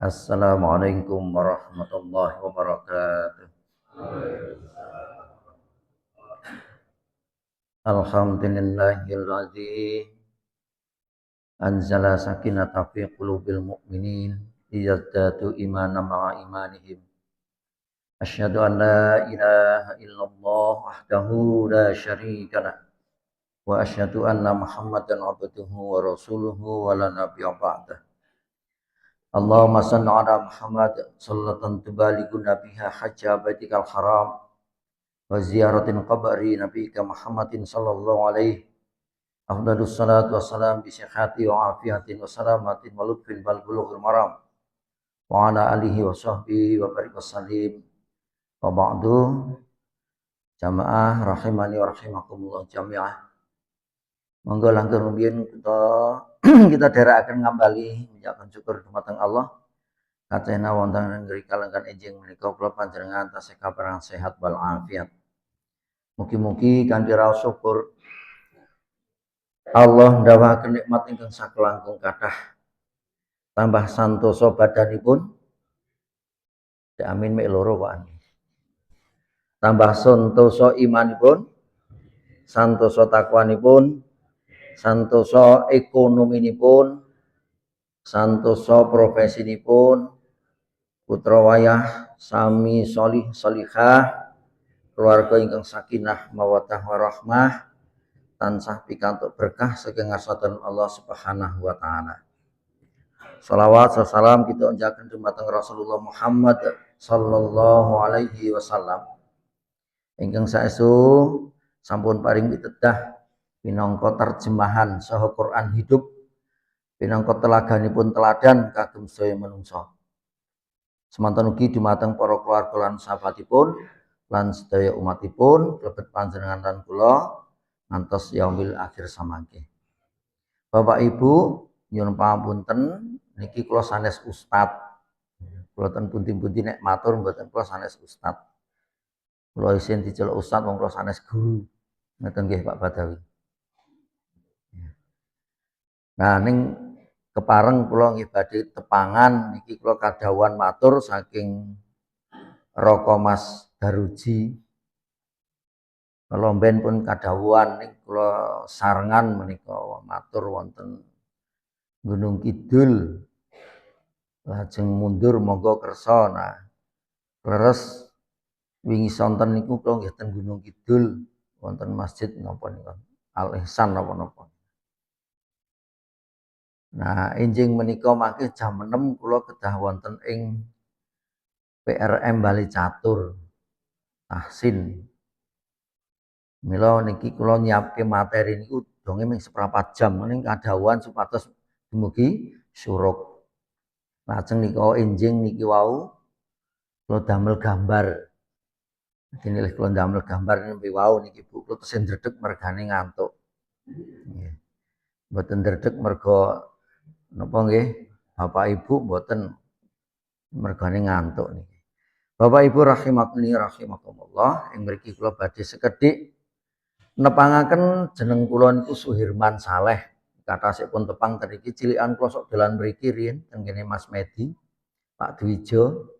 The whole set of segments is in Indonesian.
Assalamualaikum warahmatullahi wabarakatuh. Alhamdulillahilladzi anzala sakinata fi qulubil mu'minin liyazdadu imanan ma'a imanihim. Asyhadu an la ilaha illallah wahdahu la syarika lah wa asyhadu anna Muhammadan abduhu wa rasuluhu wa la nabiyya ba'dah. Allahumma shalli ala Muhammad sallatan tubalighuna biha hajja baitikal haram wa ziyaratin qabri nabiyika Muhammadin sallallahu alaihi afdhalus salatu wassalam bi sihhati wa afiyatin wa salamatin wa lutfin bal bulughul maram wa ala alihi wa sahbihi wa barik wasallim wa ba'du. Jamaah rahimani wa rahimakumullah jami'ah. Monggo langkung rumiyin kita dherekaken ngambali menjakan syukur dumateng Allah katena wonten negeri kalenggan enjing menika kula panjenengan tasih kaparangan sehat wal afiat. Mugi-mugi kanthi raos syukur Allah ndhawahaken nikmat ingkang sakelangkung kathah tambah santosa badanipun. Amin mek loro Pak. Tambah santosa imanipun, santosa takwanipun, santosa ekonominipun, santosa profesinipun, putra wayah sami sholih sholihah, keluarga ingkang sakinah mawaddah warahmah, tansah pikantuk berkah saking ngarsaken Allah Subhanahu wa taala. Shalawat salam kita unjaken dumateng Rasulullah Muhammad sallallahu alaihi wasallam ingkang saestu sampun paring pitedah minangka terjemahan saha Quran hidup, minangka teladanipun teladan kagem sedaya manungsa. Semanten ugi dumateng para keluarga lan sahabatipun lan sedaya umatipun klebet panjenengan lan kula ngantos yaumil akhir samangke. Bapak Ibu nyuwun pangapunten niki kula sanes ustad. Kula ten pundi-pundi nek matur mboten kula sanes ustad. Kula isin diceluk ustad wong kula sanes guru. Ngeten nggih Pak Badawi. Nah ning kepareng kula nggih badhe tepangan niki kula kadhawuhan matur saking Roko Mas Daruji. Kula mben pun kadhawuhan ning kula sarengan menika matur wonten Gunung Kidul. Lajeng mundur monggo kersa. Nah, leres wingi sonten niku kula nggih ten Gunung Kidul wonten masjid napa niku Al Ihsan napa-napa. Nah, enjing menika mangke jam 6 kula kedah wonten ing PRM Bali Catur Tahsin. Mila niki kula nyiapke materi niku donge mung seprapat jam ning kadhawuhan supados dumugi syuruk. Lajeng nika enjing niki wau kula damel gambar. Dene kula damel gambar niki wau niki Bu kula tesih ndredeg mergane ngantuk. Nggih. Mboten ndredeg merga napa nggih Bapak Ibu mboten mergane ngantuk niki. Bapak Ibu rahimakumullah rahimakumullah ing mriki kula badhe sekedhik nepangaken jeneng kula niku Suhirman Saleh. Kathahipun tepang mriki cilikan kula sok dolan mriki riyen teng kene Mas Medi, Pak Dwijo.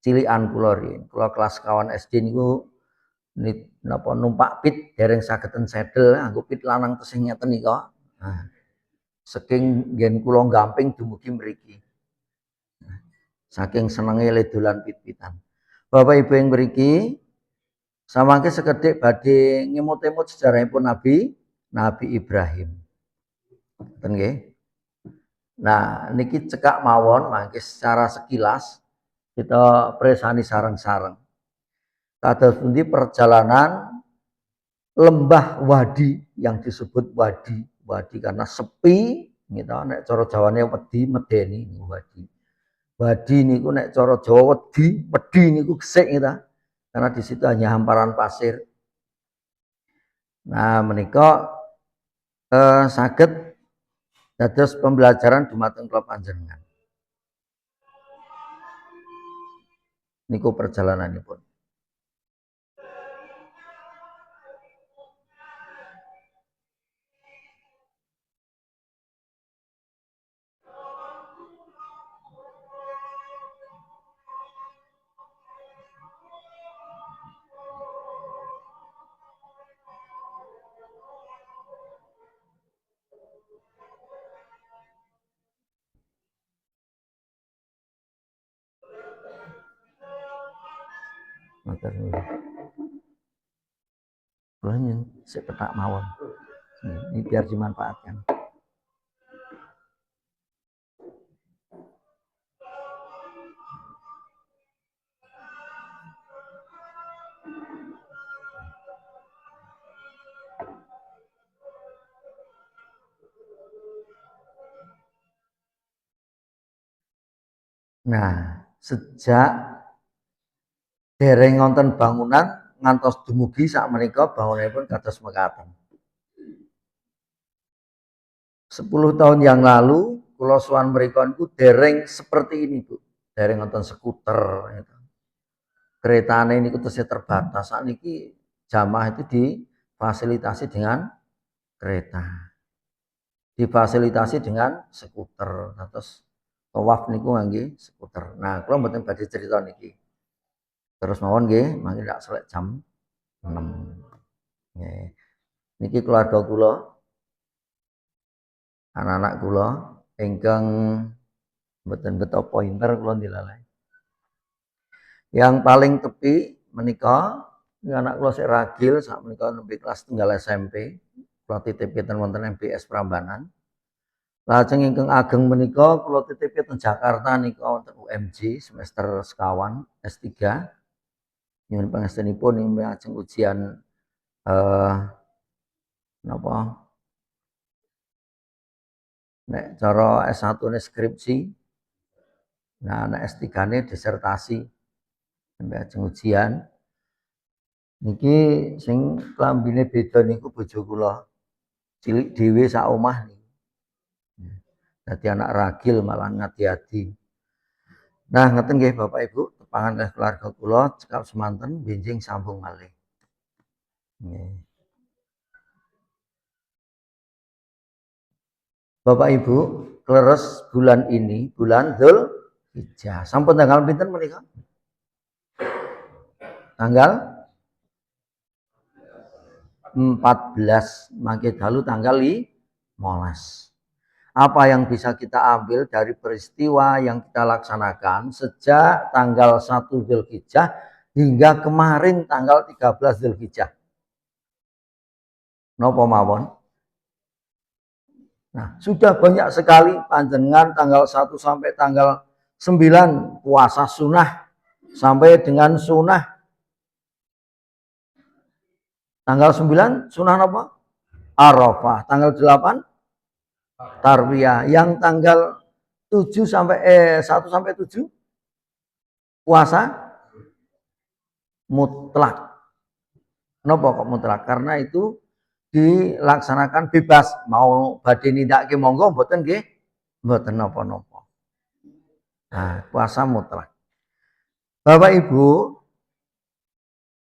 Cilikan kula riyen, kula kelas kawan SD niku napa numpak pit dereng sageden sedel nganggo pit lanang tesih ngeten nika. Nah, saking nggen kula gamping dumugi mriki. Saking senenge le dolan pit-pitan. Bapak Ibu yang mriki samangke sekedhik badhe ngemot-emot sejarahipun Nabi Ibrahim. Ngoten nggih. Nah, niki cekak mawon mangke secara sekilas kita presani sareng-sareng. Kados pundi perjalanan lembah Wadi yang disebut Wadi. Wadi karena sepi, gitu. Nek cara Jawane wedi medeni Wadi. Wadi niku nek cara Jawa wedi niku gesik gitu. Karena di situ hanya hamparan pasir. Nah, menika saged dados pembelajaran dumateng kula panjenengan. Niku perjalananipun. Matur nuwun. Kula nyun sik petak mawon. Ini biar dimanfaatkan. Nah, sejak dereng wonten bangunan ngantos dumugi sakmenika bangunanipun kados mekaten. 10 tahun yang lalu kula sowan mriku niku dereng seperti ini, Bu. Dereng wonten skuter gitu. Keretane niku tesih terbatas. Sakniki jamaah itu difasilitasi dengan kereta. Difasilitasi dengan skuter. Terus tawaf niku ngangge skuter. Nah, kula mboten badhe cerita niki. Terus mawon nggih, mangke dak selek jam 6. Nggih. Niki keluarga kula, anak-anak kula ingkang mboten beto pointer kula dilalai. Yang paling tepi menika anak kula sik ragil sak menika nembe kelas tunggal SMP. Kula titipi ten wonten MBS Prambanan. Lajeng ingkang ageng menika kula titipi ten Jakarta nika wonten UMJ semester sekawan S3. Nyuwun pangestunipun ing ajeng ujian napa nek cara S1 ne skripsi. Nah, nek S3-ne disertasi. Sampai ajeng ujian. Niki sing klambine beda niku bojo kula. Cilik dhewe sak omah niku. Dadi anak ragil malah ngati-ati. Nah, ngeten nggih Bapak Ibu, tepangan kalih keluarga kula cekap semanten benjing sambung malih. Nggih. Bapak Ibu, kleres bulan ini, bulan Dzulhijjah. Sampun tanggal pinten menika? Tanggal 14, mangke dalu tanggal 15. Apa yang bisa kita ambil dari peristiwa yang kita laksanakan sejak tanggal 1 Dzulhijjah hingga kemarin tanggal 13 Dzulhijjah? Napa mawon? Nah, sudah banyak sekali panjenengan tanggal 1 sampai tanggal 9 puasa sunnah sampai dengan sunnah. Tanggal 9 sunnah apa? Arafah. Tanggal 8 Tarwiyah. Yang tanggal 7 sampai 1 sampai 7 puasa mutlak. Napa kok mutlak? Karena itu dilaksanakan bebas. Mau badhe nindakake monggo mboten nggih? Mboten napa-napa. Nah, puasa mutlak. Bapak Ibu,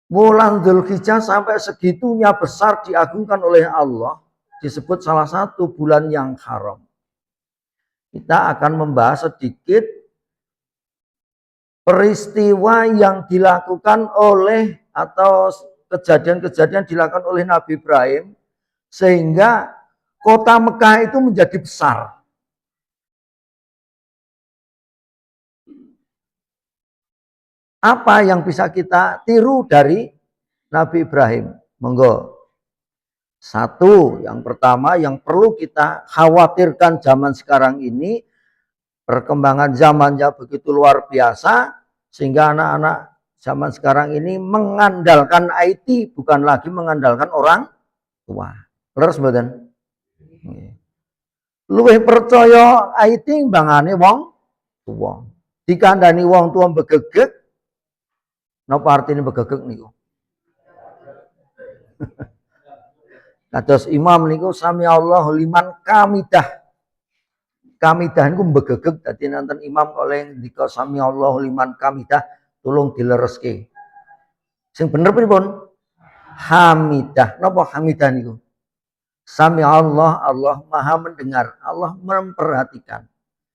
bulan Dzulhijjah sampai segitunya besar diagungkan oleh Allah, disebut salah satu bulan yang haram. Kita akan membahas sedikit peristiwa yang dilakukan oleh atau kejadian-kejadian dilakukan oleh Nabi Ibrahim sehingga kota Mekah itu menjadi besar. Apa yang bisa kita tiru dari Nabi Ibrahim? Monggo. Satu, yang pertama yang perlu kita khawatirkan zaman sekarang ini, perkembangan zamannya begitu luar biasa sehingga anak-anak zaman sekarang ini mengandalkan IT bukan lagi mengandalkan orang tua. Leres mboten? Luwih percaya IT mbangane wong tua. Dikandani wong tua begegek. Napa artine begegek niku? Kados imam niku sami Allahu liman kamidah. Kamidah niku begegek dadi nonton imam oleh ndika sami Allahu liman kamidah tulung dilereske. Sing bener pripun? Hamidah. Napa hamidah niku? Sami Allah, Allah Maha mendengar, Allah memperhatikan.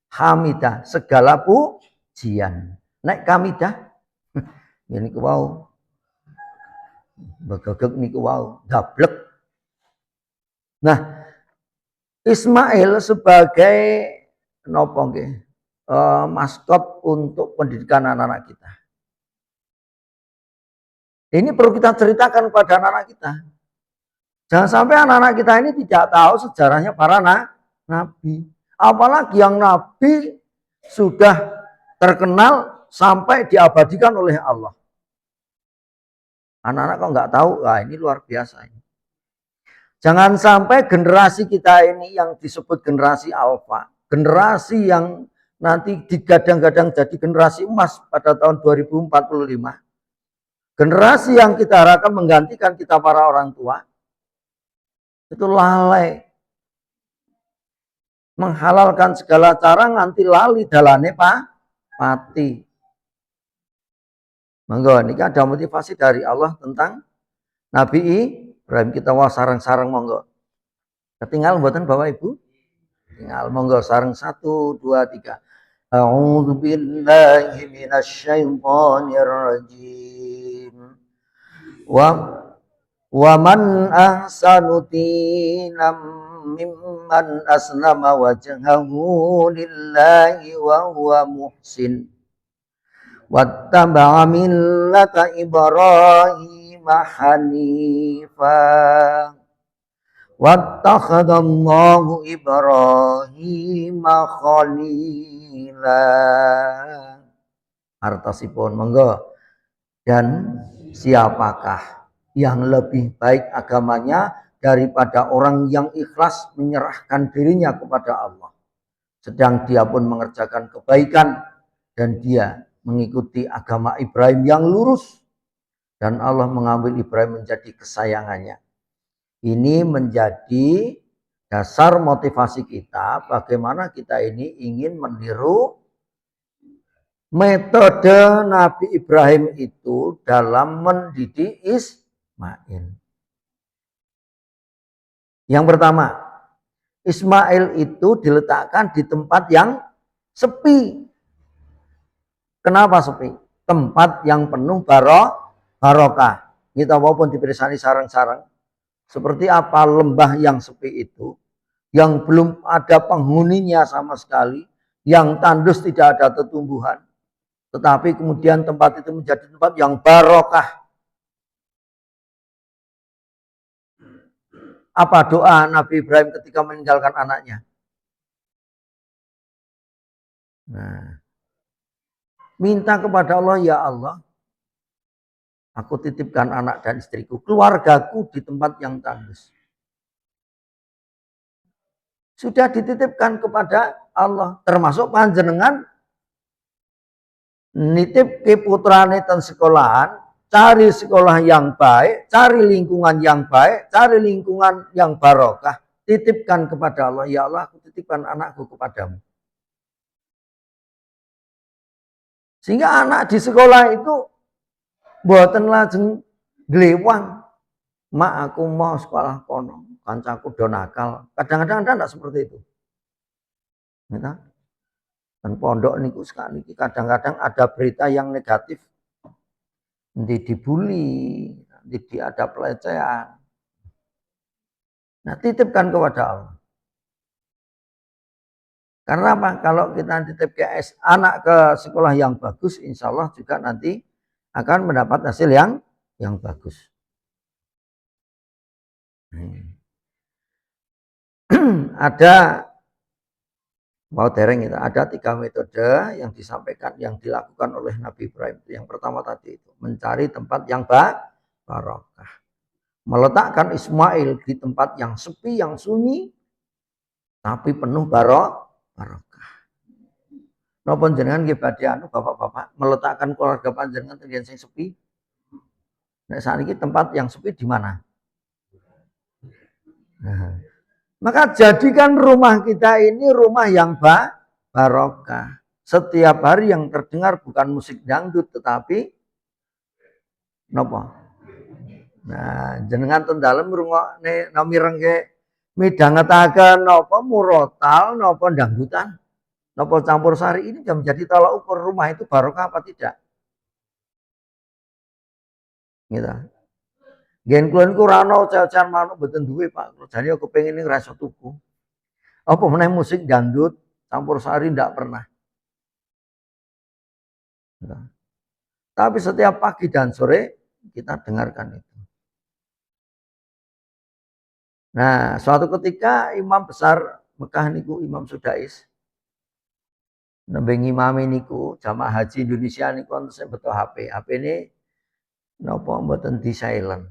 Hamidah, segala pujian. Nek kamidah niku wau. Begegek niku wau, dablek. Nah, Ismail sebagai nopo nggih? Maskot untuk pendidikan anak-anak kita. Ini perlu kita ceritakan kepada anak-anak kita. Jangan sampai anak-anak kita ini tidak tahu sejarahnya para nabi. Apalagi yang nabi sudah terkenal sampai diabadikan oleh Allah. Anak-anak kok nggak tahu, wah ini luar biasa. Jangan sampai generasi kita ini yang disebut generasi alfa, generasi yang nanti digadang-gadang jadi generasi emas pada tahun 2045. Generasi yang kita harapkan menggantikan kita para orang tua, itu lalai. Menghalalkan segala cara nganti lali dalane pati. Monggo niki ada motivasi dari Allah tentang Nabi Ibrahim. Kita wah sarang-sarang monggo. Ketinggal mboten Bapak Ibu? Tinggal monggo sarang 1 2 3. A'udzu billahi minasyaitonir rajim. Wa man ahsanu dinam mimman aslama wajhahu lillahi wa huwa muhsin wattaba'a millata Ibrahim hanifa wattakhadallahu Ibrahim khalila. Artosipun monggo. Dan siapakah yang lebih baik agamanya daripada orang yang ikhlas menyerahkan dirinya kepada Allah, sedang dia pun mengerjakan kebaikan dan dia mengikuti agama Ibrahim yang lurus, dan Allah mengambil Ibrahim menjadi kesayangannya. Ini menjadi dasar motivasi kita bagaimana kita ini ingin meniru metode Nabi Ibrahim itu dalam mendidik Ismail. Yang pertama, Ismail itu diletakkan di tempat yang sepi. Kenapa sepi? Tempat yang penuh barokah. Kita walaupun dipersani sarang-sarang. Seperti apa lembah yang sepi itu, yang belum ada penghuninya sama sekali, yang tandus tidak ada tumbuhan. Tetapi kemudian tempat itu menjadi tempat yang barokah. Apa doa Nabi Ibrahim ketika meninggalkan anaknya? Nah, minta kepada Allah, ya Allah, aku titipkan anak dan istriku, keluargaku di tempat yang tandus. Sudah dititipkan kepada Allah, termasuk panjenengan nitip ke putrane ten sekolahan, cari sekolah yang baik, cari lingkungan yang baik, cari lingkungan yang barokah, titipkan kepada Allah, ya Allah aku titipkan anakku kepadamu. Sehingga anak di sekolah itu mboten lajeng glewang, mak aku mau sekolah kono, kancaku do nakal. Kadang-kadang ada enggak seperti itu. Gitu? Dan pondok niku sekali kadang-kadang ada berita yang negatif, nanti dibully, nanti ada pelecehan. Nah, titipkan kepada Allah. Karena apa? Kalau kita titip ke anak ke sekolah yang bagus, insya Allah juga nanti akan mendapat hasil yang bagus. Ada mau dereng itu, ada 3 metode yang disampaikan, yang dilakukan oleh Nabi Ibrahim. Yang pertama tadi itu mencari tempat yang barokah, meletakkan Ismail di tempat yang sepi, yang sunyi, tapi penuh barokah. Napa jenengan nggih badhe bapak-bapak meletakkan keluarga panjenengan tenggen sing sepi? Nek saniki tempat yang sepi di mana? Nah, maka jadikan rumah kita ini rumah yang barokah. Setiap hari yang terdengar bukan musik dangdut tetapi napa? Nah, jenengan ten dalem ngrungokne nami rengke midhangetaken napa murotal napa dangdutan, napa campur sari, ini sudah menjadi tolak ukur rumah itu barokah apa tidak. Gitu. Gen kula niku ora ana ocehan manuk mboten duwe, Pak. Jane aku pengen ning rasa tuku. Apa meneh musik dangdut, campur sari ndak pernah. Gitu. Tapi setiap pagi dan sore kita dengarkan itu. Nah, suatu ketika imam besar Mekah niku Imam Sudais nembe ngimami niku jamaah haji Indonesia niku wonten sing beto HP. HP ini napa mboten di silent.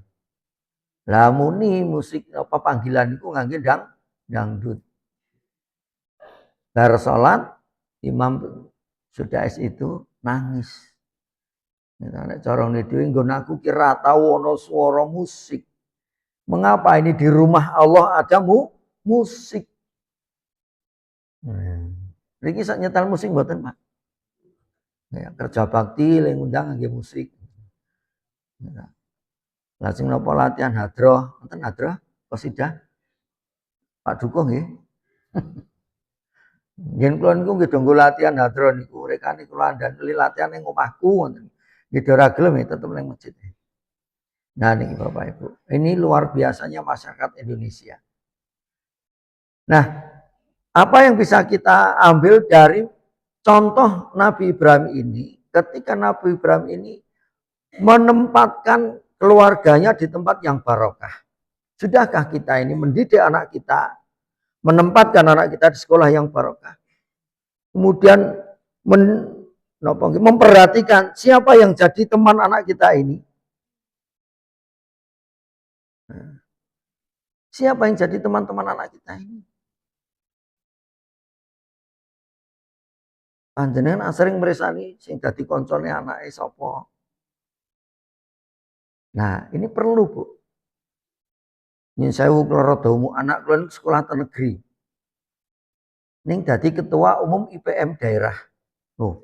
Lah muni musik apa panggilan niku ngangge dangdut. Bar salat Imam Sudais itu nangis. Nek carane dhewe nggon aku kira tau ana swara musik. Mengapa ini di rumah Allah ada musik? Niki sak nyetel musik mboten, Pak. Ya, kerja bakti le ngundang nggih musik. Lah sing napa latihan hadroh, wonten hadroh qasidah. Pak Dukuh nggih. Ngen kula niku nggih donggo latihan hadroh niku rekane kula andani latihan ning omahku ngoten. Nggih ora gelem ya tetep ning masjid. Nah niki Bapak Ibu, ini luar biasanya masyarakat Indonesia. Nah, apa yang bisa kita ambil dari contoh Nabi Ibrahim ini? Ketika Nabi Ibrahim ini menempatkan keluarganya di tempat yang barokah. Sudahkah kita ini mendidik anak kita, menempatkan anak kita di sekolah yang barokah? Kemudian memperhatikan siapa yang jadi teman anak kita ini. Siapa yang jadi teman-teman anak kita ini? Panjenengan sering meresani sing dadi koncone anake sapa. Nah, ini perlu, Bu. Nyun sewu kula rada umum anak kula sekolah negeri. Ning dadi ketua umum IPM daerah. Loh,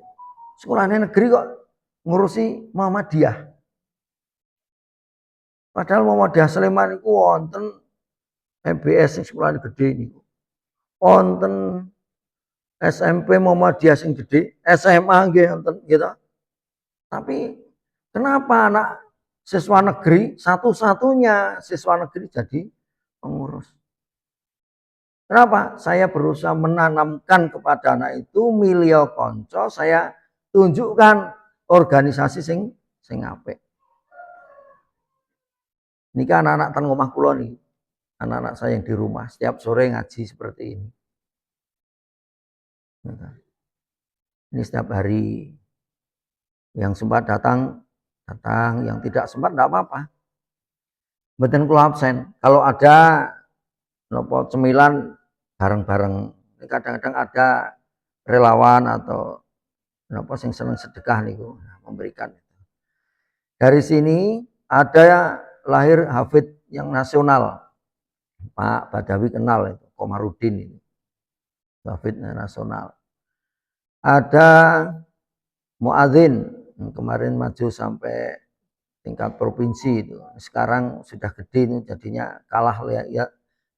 sekolahnya negeri kok ngurusi Muhammadiyah. Padahal Muhammadiyah Sleman iku wonten MBS sing sekolah gede niku. Wonten SMP Muhammadiyah sing gede, SMA nggih wonten gitu. Tapi kenapa anak siswa negeri satu-satunya siswa negeri jadi pengurus? Kenapa? Saya berusaha menanamkan kepada anak itu milio konco, saya tunjukkan organisasi sing apik. Niki anak-anak teng omah kula nih. Anak-anak saya yang di rumah setiap sore ngaji seperti ini. Ini setiap hari. Yang sempat datang, yang tidak sempat enggak apa-apa. Mboten kula absen. Kalau ada nopo cemilan bareng-bareng. Kadang-kadang ada relawan atau nopo sing seneng sedekah niku memberikan. Dari sini ada lahir hafid yang nasional. Pak Badawi kenal itu, Komarudin ini. Hafid nasional. Ada muadzin yang kemarin maju sampai tingkat provinsi itu. Sekarang sudah gede itu jadinya kalah ya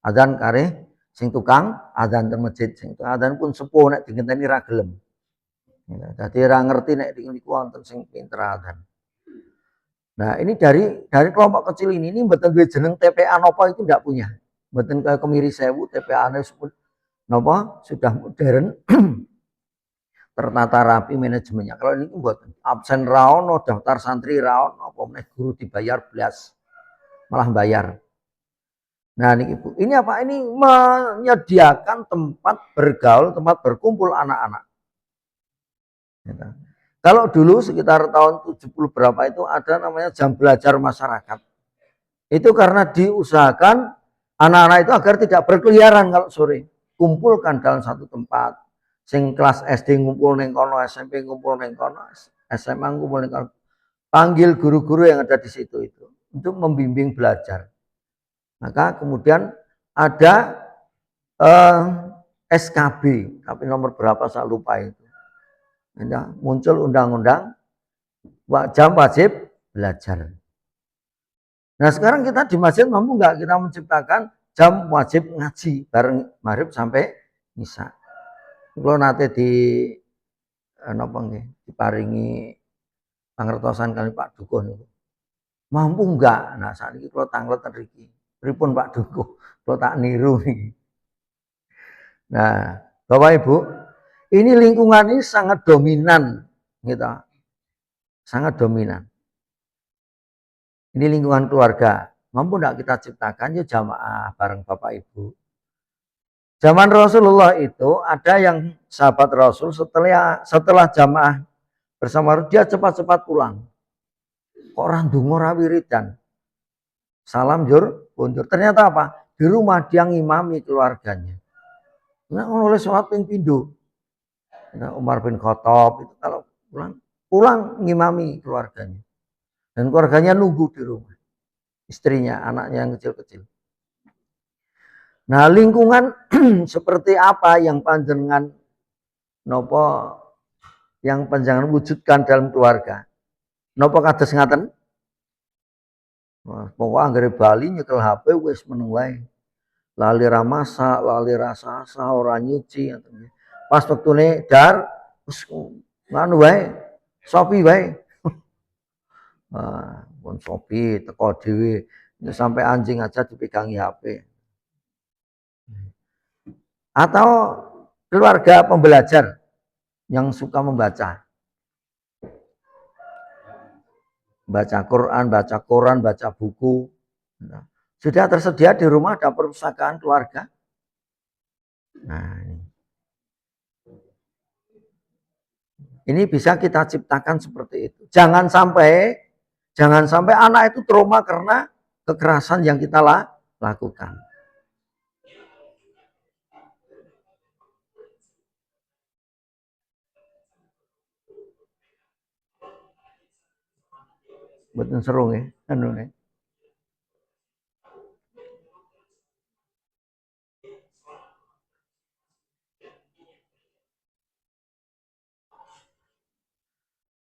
adzan kare sing tukang adzan teng masjid sing adzan pun sepuh nek digenteni ra gelem. Dadi ra ngerti nek niku wonten sing pinter adzan. Nah, ini dari kelompok kecil ini mboten duwe jeneng TPA napa itu enggak punya. Mboten kaya Kemiri Sewu TPA-ne napa sudah modern tertata rapi manajemennya. Kalau ini buat absen raono, daftar santri raono, apa meneh guru dibayar belas, malah bayar. Nah ini apa? Ini menyediakan tempat bergaul, tempat berkumpul anak-anak. Kalau dulu sekitar tahun 70 berapa itu ada namanya jam belajar masyarakat. Itu karena diusahakan anak-anak itu agar tidak berkeliaran kalau sore. Kumpulkan dalam satu tempat. Sing kelas SD ngumpul neng kono, SMP ngumpul neng kono, SMA ngumpul neng kono. Panggil guru-guru yang ada di situ itu untuk membimbing belajar. Maka kemudian ada SKB, tapi nomor berapa saya lupa itu. Muncul undang-undang jam wajib belajar. Nah sekarang kita di masjid mampu nggak kita menciptakan jam wajib ngaji bareng maghrib sampai isya. Kalau nanti diparingi pangertosan kali Pak Dukuh niku. Mampu enggak? Nah saat ini kalau tanglet mriki. Pripun Pak Dukuh? Kalau tak niru nih. Nah, Bapak Ibu, ini lingkungan ini sangat dominan gitu. Sangat dominan. Ini lingkungan keluarga. Mampu enggak kita ciptakan yuk jamaah bareng Bapak Ibu. Zaman Rasulullah itu ada yang sahabat Rasul setelah jamaah bersama dia cepat-cepat pulang. Kok orang dungo ra wiridan. Salam jur, bundur. Ternyata apa? Di rumah dia ngimami keluarganya. Nah, oleh sholat ping pindho. Nah, Umar bin Khattab itu kalau pulang ngimami keluarganya. Dan keluarganya nunggu di rumah. Istrinya, anaknya yang kecil-kecil. Nah, lingkungan seperti apa yang panjenengan nopo yang panjenengan wujudkan dalam keluarga? Nopo kados ngaten? Pokoknya anggere Bali nyekel HP wis meneng wae. Lali ra masak, lali ra sasa, ora nyuci. Pas wektune dar wis nganu wae, sopi wae. Pun sopi teko dhewe sampai anjing aja dipegangi HP. Atau keluarga pembelajar yang suka membaca. Baca Quran, baca koran, baca buku. Nah, sudah tersedia di rumah ada perpustakaan keluarga. Nah, ini bisa kita ciptakan seperti itu. Jangan sampai anak itu trauma karena kekerasan yang kita lakukan. Betul seru nih, anu nih.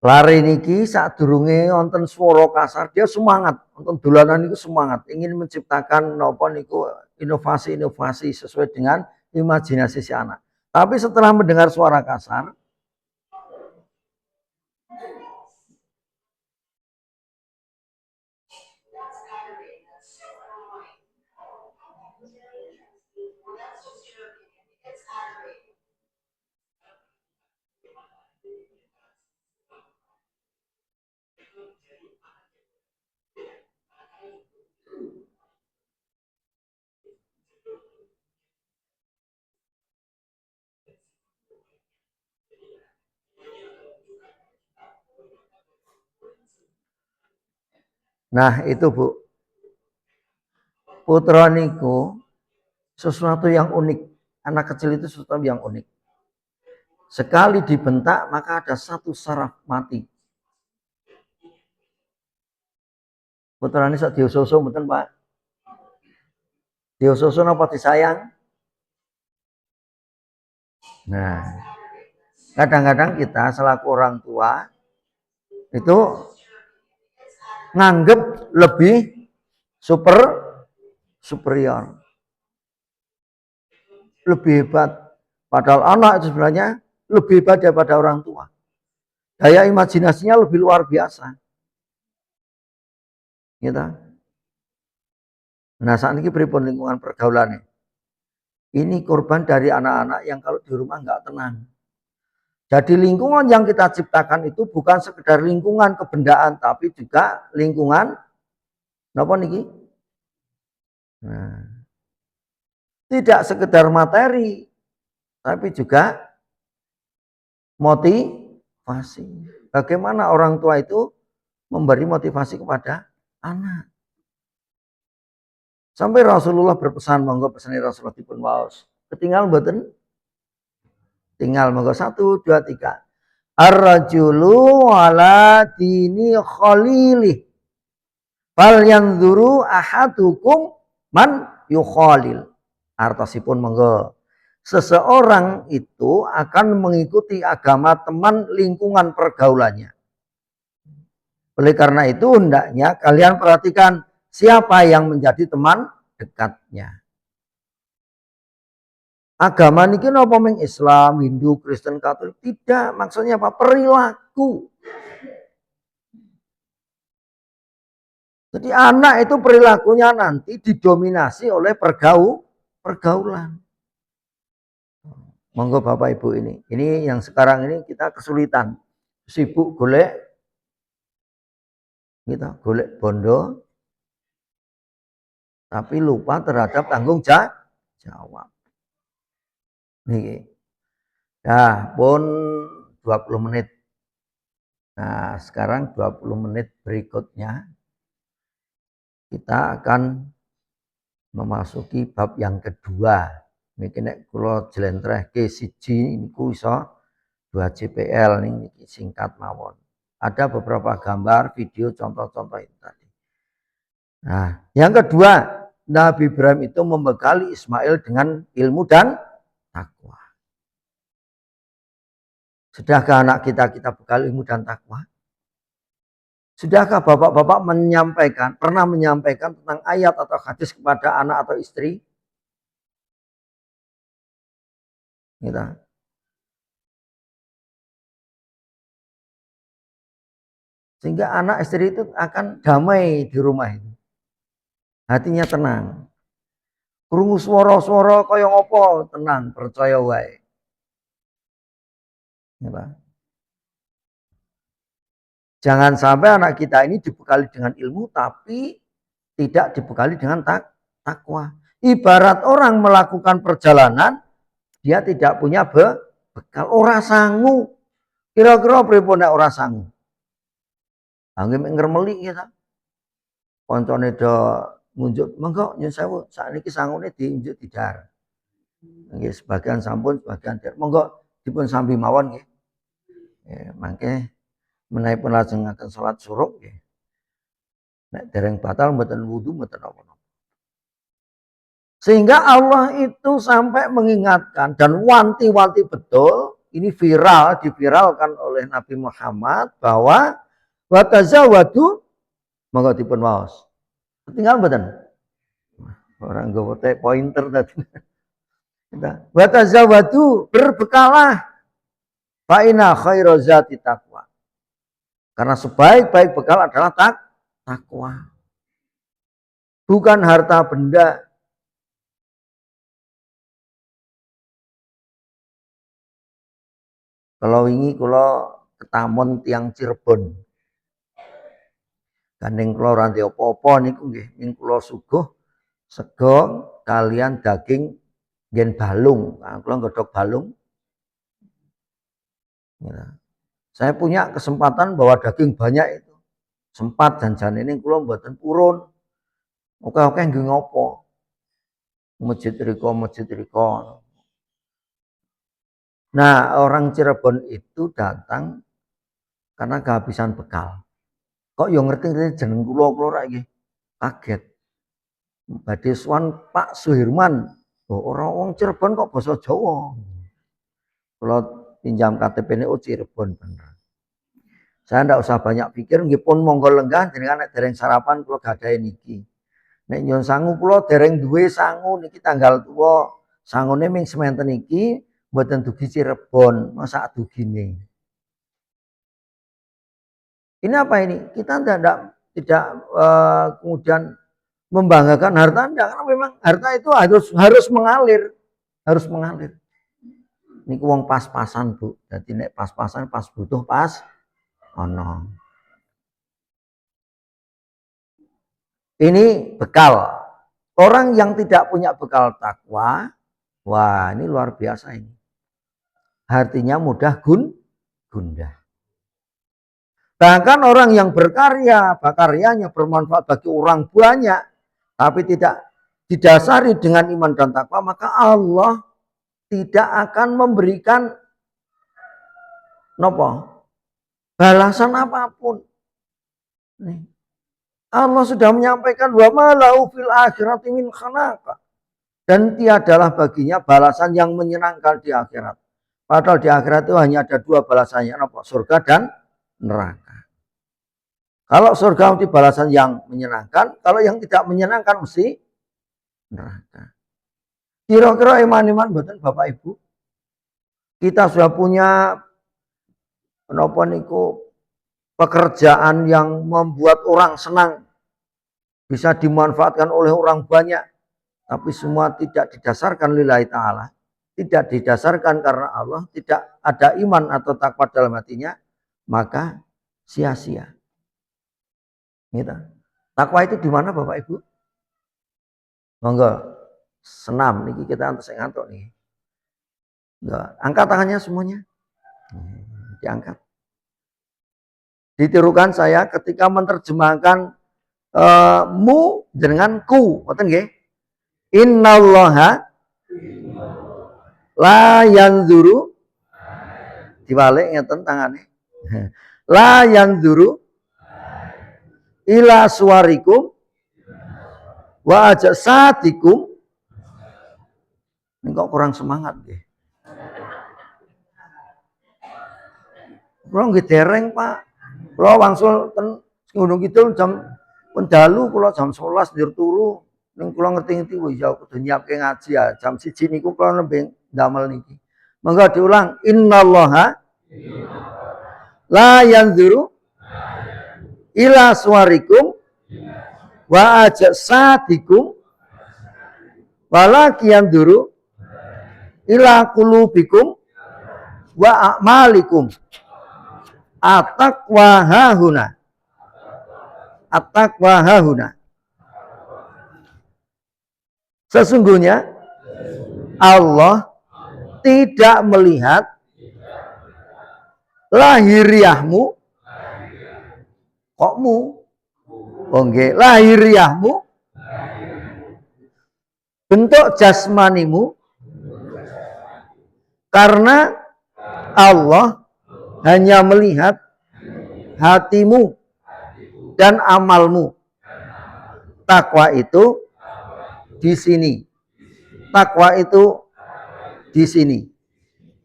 Lari niki saat durunge wonten swara kasar dia semangat, wonten dolanan niku semangat, ingin menciptakan napa niku inovasi-inovasi sesuai dengan imajinasi si anak. Tapi setelah mendengar suara kasar, nah itu Bu, putra niku sesuatu yang unik. Anak kecil itu sesuatu yang unik. Sekali dibentak maka ada satu saraf mati. Putra ini sok dioso-oso mboten Pak? Dioso-oso napa disayang? Nah, kadang-kadang kita selaku orang tua itu nganggep lebih superior, lebih hebat. Padahal anak itu sebenarnya lebih hebat daripada orang tua. Daya imajinasinya lebih luar biasa. Gitu. Nah, saat ini pripun lingkungan pergaulan ini? Ini korban dari anak-anak yang kalau di rumah nggak tenang. Jadi lingkungan yang kita ciptakan itu bukan sekedar lingkungan kebendaan, tapi juga lingkungan apa niki? Nah, tidak sekedar materi, tapi juga motivasi. Bagaimana orang tua itu memberi motivasi kepada anak. Sampai Rasulullah berpesan, monggo pesan Rasulullah dipun waos. Ketinggal mboten? Tinggal monggo 1, 2, 3. Ar-rajulu ala dini khalilih. Fal yanzuru ahadukum man yukhalil. Artosipun monggo. Seseorang itu akan mengikuti agama teman lingkungan pergaulannya. Oleh karena itu hendaknya kalian perhatikan siapa yang menjadi teman dekatnya. Agama niki napa meng Islam, Hindu, Kristen, Katolik? Tidak, maksudnya apa? Perilaku. Jadi anak itu perilakunya nanti didominasi oleh pergaulan. Monggo Bapak Ibu ini. Ini yang sekarang ini kita kesulitan. Sibuk golek Kita golek bondo tapi lupa terhadap tanggung jawab. Nih. Nah, pun 20 menit. Nah, sekarang 20 menit berikutnya kita akan memasuki bab yang kedua. Niki nek kula jlentrehke siji niku iso 2 JPL niki singkat mawon. Ada beberapa gambar, video, contoh-contoh itu tadi. Nah, yang kedua, Nabi Ibrahim itu membekali Ismail dengan ilmu dan takwa. Sudahkah anak kita bekal ilmu dan takwa? Sudahkah bapak-bapak pernah menyampaikan tentang ayat atau hadis kepada anak atau istri? Gitu. Sehingga anak istri itu akan damai di rumah itu. Hatinya tenang. Krungu swara-swara kaya apa, tenang, percaya wae. Gitu. Jangan sampai anak kita ini dibekali dengan ilmu tapi tidak dibekali dengan takwa. Ibarat orang melakukan perjalanan, dia tidak punya bekal, ora sangu. Kira-kira pripun nek ora sangu? Angge mek ngremeli kita. Koncone do ngunjuk, monggo nyun sewu, sakniki sangune diunjuk didar. Nggih, sebagian sampun, sebagian der. Monggo dipun sambi mawon nggih. Mangke menawi pun lajengaken salat suruh nggih. Nek dereng batal mboten wudu mboten napa-napa. Sehingga Allah itu sampai mengingatkan dan wanti-wanti betul, ini viral, diviralkan oleh Nabi Muhammad bahwa wa tazawwadu monggo dipun waos. Tinggal mboten? Orang nggawa pointer tadi. Wa tazawwadu, berbekalah. Fa inna khairu zati taqwa. Karena sebaik-baik bekal adalah takwa. Bukan harta benda. Kalau ini kula ketamon tiang Cirebon. Gandeng kula ora ndek apa-apa niku nggih, ning kula suguh sego kalian daging ngen balung. Nah, kula nggodhog balung. Ya. Saya punya kesempatan bawa daging banyak itu. Sempat janjan ini kula mboten purun. Oke-oke nggih ngopo. Masjid riko. Nah, orang Cirebon itu datang karena kehabisan bekal. Kok yo ngerti jeneng kula ra nggih. Kaget. Badhe sowan Pak Suhirman. Oh, ora wong Cirebon kok basa Jawa. Kula pinjam KTP-ne Cirebon bener. Saya ndak usah banyak pikir, nggih pun monggo lenggah jenengan nek dereng sarapan kula gadahi niki. Nek nyun sangu kula dereng duwe sangu niki tanggal tuwa. Sangune ming sementen iki mboten dugi Cirebon, masa dugine. Ini apa ini? Kita tidak kemudian membanggakan harta enggak, karena memang harta itu harus mengalir, harus mengalir. Ini wong pas-pasan Bu, jadi nek pas-pasan pas butuh pas ono. Ini bekal. Orang yang tidak punya bekal takwa, wah ini luar biasa ini. Artinya mudah gundah. Bahkan orang yang berkarya, karyanya bermanfaat bagi orang banyak, tapi tidak didasari dengan iman dan takwa, maka Allah tidak akan memberikan balasan apapun. Allah sudah menyampaikan wa malau fil akhirati min khanaka. Dan tiadalah baginya balasan yang menyenangkan di akhirat. Padahal di akhirat itu hanya ada dua balasannya, surga dan neraka. Kalau surga mesti balasan yang menyenangkan, kalau yang tidak menyenangkan mesti neraka. Kira-kira iman-iman betul Bapak Ibu. Kita sudah punya pekerjaan yang membuat orang senang, bisa dimanfaatkan oleh orang banyak, tapi semua tidak didasarkan lillahi ta'ala, tidak didasarkan karena Allah, tidak ada iman atau takwa dalam hatinya, maka sia-sia. Gitu. Takwa itu di mana Bapak Ibu? Monggo senam niki kita antus ngantuk nih. Enggak, angkat tangannya semuanya. Diangkat. Ditirukan saya ketika menerjemahkan mu dengan ku, ngoten nggih? Innallaha la yanzuru dibalik ngeten tangane. La yanzuru ila suwarikum wa ajsadikum. Ini kok kurang semangat nggih. Kula nggih dereng, Pak. Kula wangsul ten Gunung Kidul jam pendalu kula jam 11 ndir turu. Ning kula ngerti-ngerti wis ya kudu nyiapke ngaji ya. Jam 1 niku kula nembe ndamel niki. Monggo diulang. Innallaha la yanzuru ila suwarikum wa ajsadikum walakin yanzuru ila qulubikum wa a'malikum. At-taqwa hahuna. At-taqwa hahuna. Sesungguhnya Allah tidak melihat lahiriahmu, kokmu, nggih, lahiriahmu, bentuk jasmanimu, karena Allah hanya melihat hatimu dan amalmu. Takwa itu di sini. Takwa itu di sini.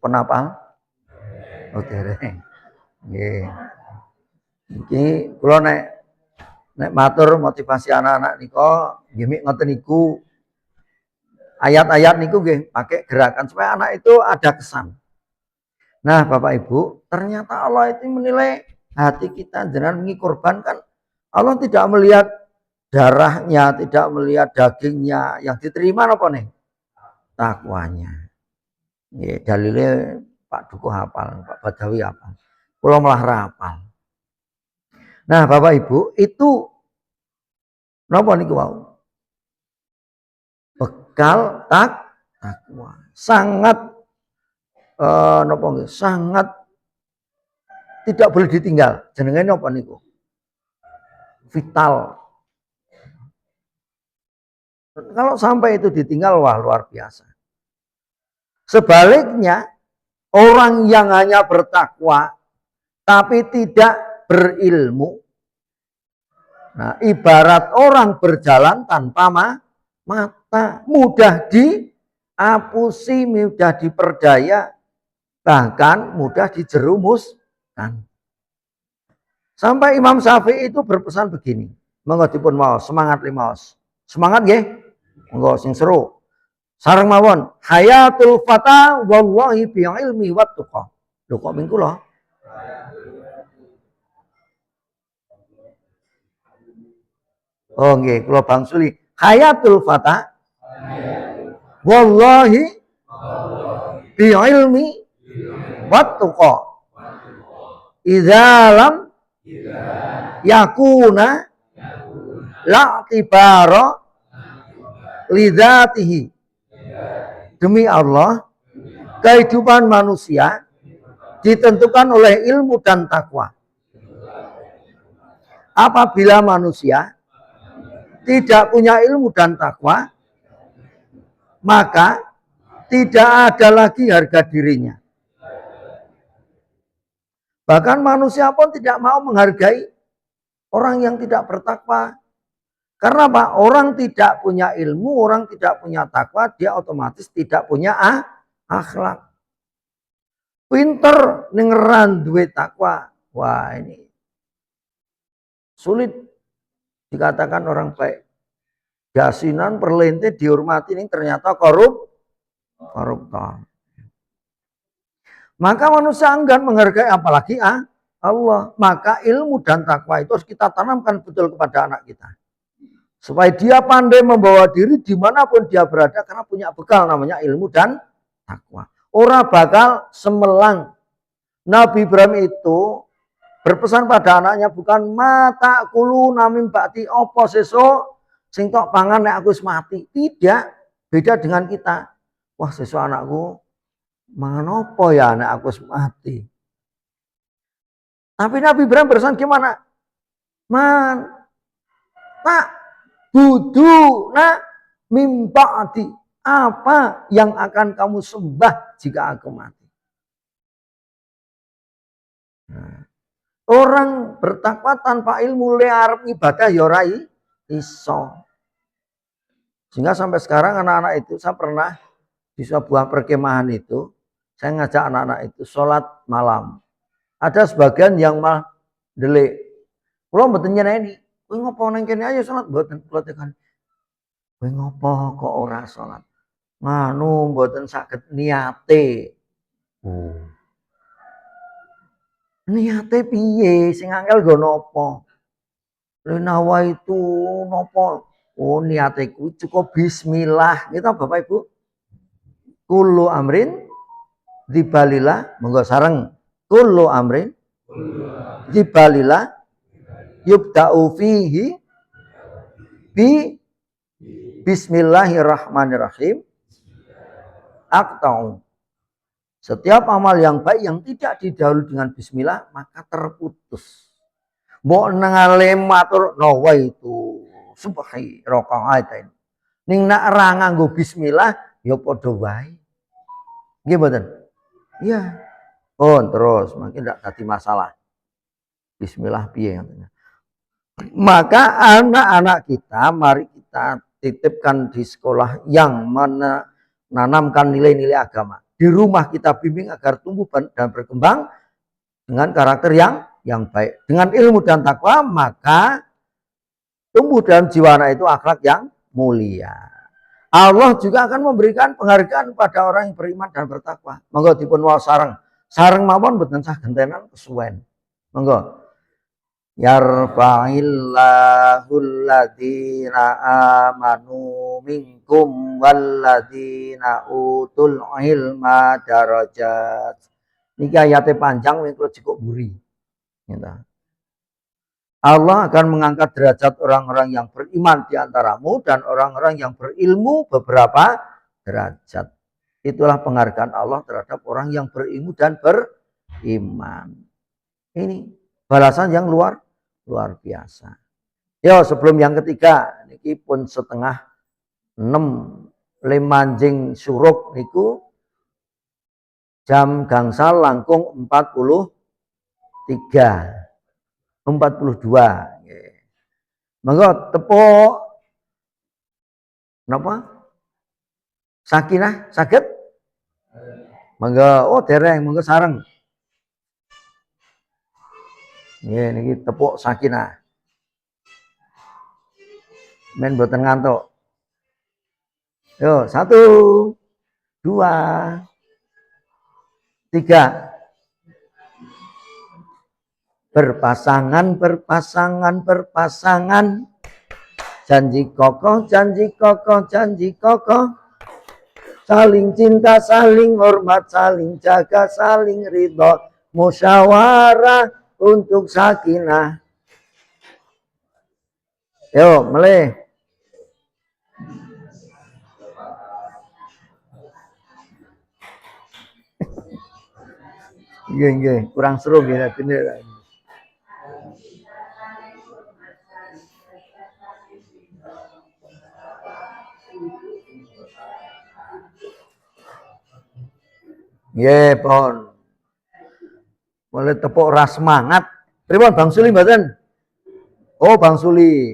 Penapal? Oh, dereng. Nggih. Iki kula nek matur motivasi anak-anak nika nggih ngoten niku. Ayat-ayat niku nggih pakai gerakan supaya anak itu ada kesan. Nah, Bapak Ibu, ternyata Allah itu menilai hati kita jenengan mengikorbankan. Allah tidak melihat darahnya, tidak melihat dagingnya, yang diterima apa nih? Takwanya. Ya, dalilnya Pak Dukuh hafal, Pak Badawi hafal. Kula malah hafal. Nah, Bapak Ibu, itu napa niku wau? Bekal takwa. Sangat sangat tidak boleh ditinggal. Jenenge napa niku? Vital. Kalau sampai itu ditinggal, wah luar biasa. Sebaliknya, orang yang hanya bertakwa tapi tidak berilmu, nah ibarat orang berjalan tanpa mata, mudah diapusi, mudah diperdaya, bahkan mudah dijerumuskan. Sampai Imam Syafi'i itu berpesan begini, monggo dipun maos, semangat limaos. Semangat nggih? Monggo sing seru. Sareng mawon, hayatul fata wallahi bi ilmi wat tuqa. Lho kok minggu lho? Oh nggih, kula bangsuli. Hayatul fata wallahi bi ilmi wat tuqa. Idza lam yakuna la tibara lidzatihi. Demi Allah, kehidupan manusia ditentukan oleh ilmu dan takwa. Apabila manusia tidak punya ilmu dan takwa, maka tidak ada lagi harga dirinya. Bahkan manusia pun tidak mau menghargai orang yang tidak bertakwa. Karena apa? Orang tidak punya ilmu, orang tidak punya takwa, dia otomatis tidak punya akhlak. Pinter nengeran duwe takwa. Wah, ini sulit dikatakan orang baik. Gasinan perlente dihormati, ini ternyata koruptor. Maka manusia enggan menghargai apalagi Allah. Maka ilmu dan takwa itu harus kita tanamkan betul kepada anak kita. Supaya dia pandai membawa diri dimanapun dia berada karena punya bekal namanya ilmu dan takwa. Orang bakal semelang. Nabi Ibrahim itu berpesan pada anaknya bukan mata kulu namim bakti opo sesuk sing tok pangan nek aku wis mati. Tidak, beda dengan kita. Wah, sesuk anakku mangan opo ya nek aku wis mati. Tapi Nabi Ibrahim berpesan gimana? Man tak budu na mimpa'ati, apa yang akan kamu sembah jika aku mati? Nah, orang bertakwa tanpa ilmu arep ibadah ya ora iso. Sehingga sampai sekarang anak-anak itu, saya pernah di sebuah perkemahan itu, saya ngajak anak-anak itu sholat malam. Ada sebagian yang malah delik. Kalau mboten nyeneni, kowe ngopo nang kene ayo sholat mboten kula tekan. Kowe ngopo kok ora sholat? Nganu mboten saged niate. Niate piye? Sing angel nggo napa? Lenawa itu napa? Oh niate ku cukup bismillah. Gitu Bapak Ibu. Kullu amrin dibalila monggo sareng. Kullu amrin dibalila yubda'u fihi bi bismillahirrahmanirrahim. Aqta'u. Setiap amal yang baik yang tidak didahului dengan bismillah maka terputus. Mbok nengale matur nawa itu subhi rakaatain. Ning nak ora nganggo bismillah ya padha wae. Nggih mboten? Iya. Oh, terus makin tidak tadi masalah. Bismillah piye katanya. Maka anak-anak kita mari kita titipkan di sekolah yang menanamkan nilai-nilai agama. Di rumah kita bimbing agar tumbuh dan berkembang dengan karakter yang baik. Dengan ilmu dan takwa maka tumbuh dalam jiwa anak itu akhlak yang mulia. Allah juga akan memberikan penghargaan pada orang yang beriman dan bertakwa. Monggo dipun waos sareng. Sareng mawon mboten sah gentenan kesuwen. Monggo. Yarfa'illahu alladziina aamanu minkum walladziina utul ilma darajat. Niki ayate panjang mengko cukup buri. Allah akan mengangkat derajat orang-orang yang beriman di antaramu dan orang-orang yang berilmu beberapa derajat. Itulah penghargaan Allah terhadap orang yang berilmu dan beriman. Ini balasan yang luar biasa. Yo, sebelum yang ketiga, niki pun setengah 6 lemanjing suruk niku jam gangsal langkung 42. Monggo tepuk napa? Sakinah saged? Monggo, oh dereng, monggo sareng. Nggih niki tepuk sakinah. Men mboten ngantuk. Yo, 1 2 3. Berpasangan, berpasangan, berpasangan. Janji kokoh, janji kokoh, janji kokoh. Saling cinta, saling hormat, saling jaga, saling ridho. Musyawarah untuk sakinah. Yo, mulai. Nggih, kurang seru nggih atine. Nggih, pon. Mulai tepuk ras semangat. Pripun Bang Suli mboten? Oh, Bang Suli.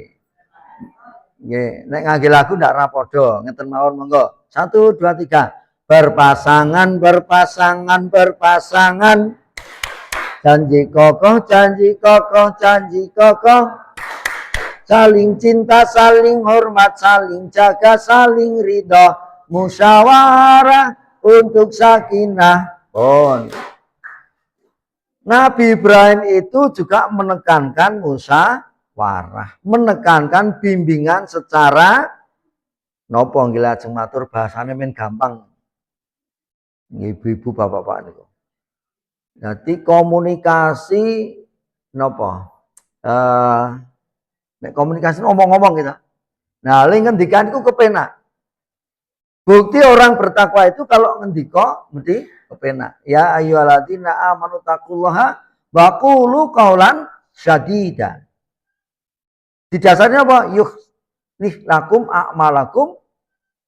Nggih, nek ngangge lagu ndak ra padha, ngeten mawon monggo. 1 2 3. Berpasangan, berpasangan, berpasangan. Janji kokoh, janji kokoh, janji kokoh. Saling cinta, saling hormat, saling jaga, saling ridho. Musyawarah untuk sakinah. Pon. Nabi Ibrahim itu juga menekankan musyawarah, menekankan bimbingan secara nopo nggih lajeng matur bahasane men gampang. Ibu-ibu bapak-bapak niku. Jadi komunikasi napa? Nek komunikasi ngomong-ngomong kita. Nah, ling ngendikan iku kepenak. Bukti orang bertakwa itu kalau ngendika mesti kepenak. Ya ayyuhalladzina amanu taqullaha wa qulu qaulan sadida. Di dasarnya apa? Yuslih lakum a'malakum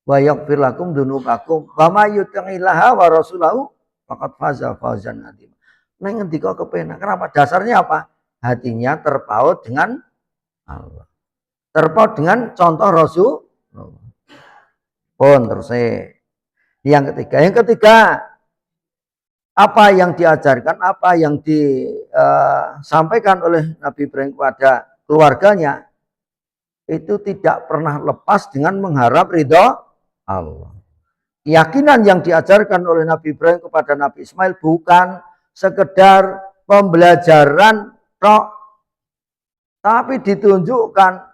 wa yaghfir lakum dzunubakum wa may yuti'illaha wa rasulahu faqad faza fawzan 'azima. Ning ngendika kepenak. Kenapa? Dasarnya apa? Hatinya terpaut dengan Allah. Terpaut dengan contoh Rasul. Pun terus yang ketiga apa yang diajarkan, apa yang disampaikan oleh Nabi Ibrahim kepada keluarganya itu tidak pernah lepas dengan mengharap ridho Allah. Keyakinan yang diajarkan oleh Nabi Ibrahim kepada Nabi Ismail bukan sekedar pembelajaran tok, tapi ditunjukkan,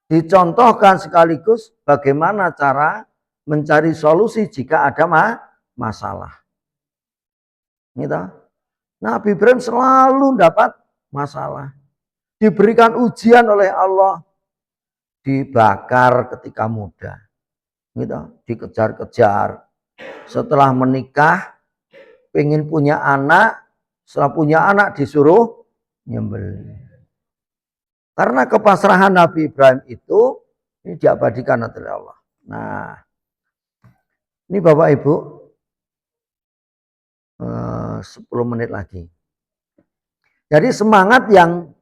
dicontohkan sekaligus bagaimana cara mencari solusi jika ada masalah. Gitu. Nabi Ibrahim selalu dapat masalah. Diberikan ujian oleh Allah. Dibakar ketika muda. Gitu. Dikejar-kejar. Setelah menikah, pengen punya anak. Setelah punya anak disuruh nyembelih. Karena kepasrahan Nabi Ibrahim itu ini diabadikan oleh Allah. Nah, ini Bapak Ibu, 10 menit lagi. Jadi semangat yang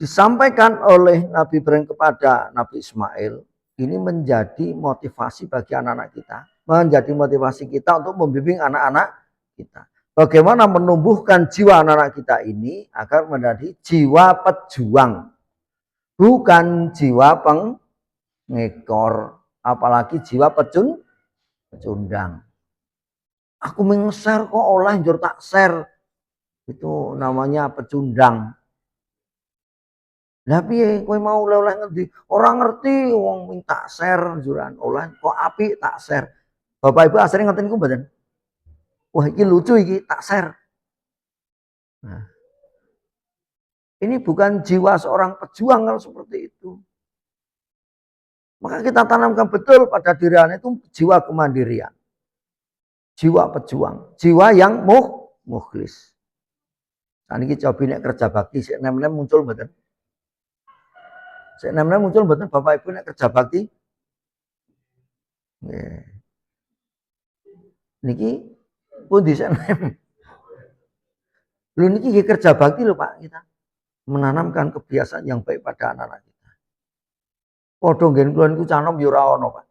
disampaikan oleh Nabi Ibrahim kepada Nabi Ismail ini menjadi motivasi bagi anak-anak kita, menjadi motivasi kita untuk membimbing anak-anak kita. Bagaimana menumbuhkan jiwa anak-anak kita ini agar menjadi jiwa pejuang, bukan jiwa pengekor, apalagi jiwa pecundang. Aku meng-share kok oleh njur tak share. Itu namanya pecundang. Lah piye kowe mau oleh ngendi? Ora ngerti wong minta share njuran oleh kok apik tak share. Bapak Ibu asring ngoten niku mboten? Wah, iki lucu iki, tak share. Nah, ini bukan jiwa seorang pejuang kalau seperti itu. Maka kita tanamkan betul pada diri anak itu jiwa kemandirian. Jiwa pejuang, jiwa yang mukhlis. Saat ini coba nek kerja bakti, sik nem-nem muncul mboten? Sik nem-nem muncul mboten Bapak Ibu nek kerja bakti? Nggih. Niki pundi sik nem? Lho niki kerja bakti lho Pak kita. Menanamkan kebiasaan yang baik pada anak-anak kita. Padha nggen kula niku cah nom ya ora ana, Pak.